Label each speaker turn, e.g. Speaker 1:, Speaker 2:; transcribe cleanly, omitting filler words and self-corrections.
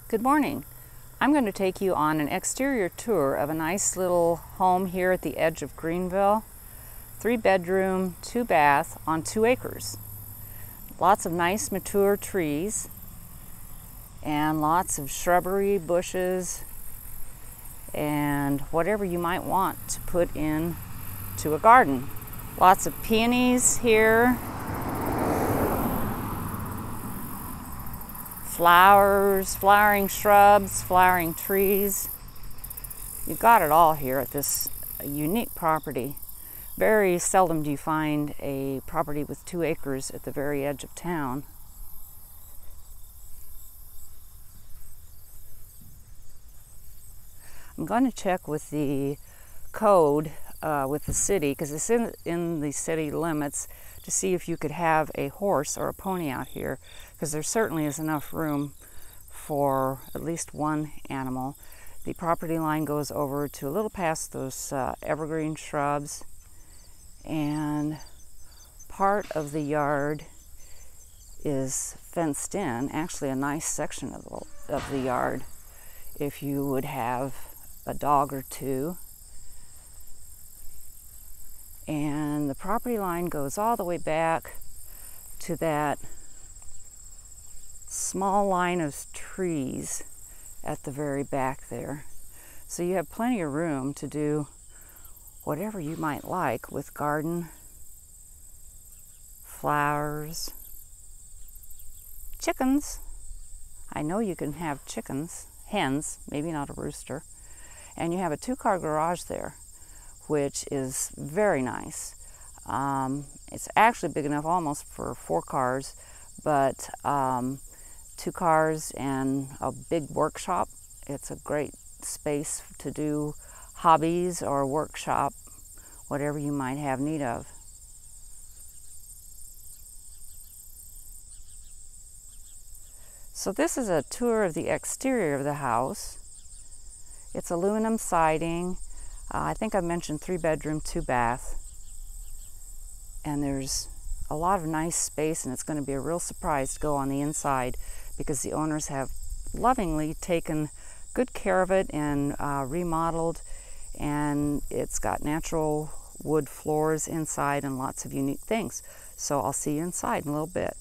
Speaker 1: Good morning. I'm going to take you on an exterior tour of a nice little home here at the edge of Greenville. 3-bedroom, 2-bath on 2 acres. Lots of nice mature trees and lots of shrubbery, bushes, and whatever you might want to put in to a garden. Lots of peonies here. Flowers, flowering shrubs, flowering trees. You've got it all here at this unique property. Very seldom do you find a property with 2 acres at the very edge of town. I'm going to check with the code with the city, because it's in the city limits, to see if you could have a horse or a pony out here, because there certainly is enough room for at least one animal. The property line goes over to a little past those evergreen shrubs, and part of the yard is fenced in, actually a nice section of the yard, if you would have a dog or two. And the property line goes all the way back to that small line of trees at the very back there. So you have plenty of room to do whatever you might like with garden, flowers, chickens. I know you can have chickens, hens, maybe not a rooster. And you have a 2-car garage there, which is very nice. It's actually big enough almost for 4 cars, but 2 cars and a big workshop. It's a great space to do hobbies or workshop, whatever you might have need of. So this is a tour of the exterior of the house. It's aluminum siding. I think I mentioned 3-bedroom, 2-bath. And there's a lot of nice space, and it's going to be a real surprise to go on the inside, because the owners have lovingly taken good care of it and remodeled, and it's got natural wood floors inside and lots of unique things. So I'll see you inside in a little bit.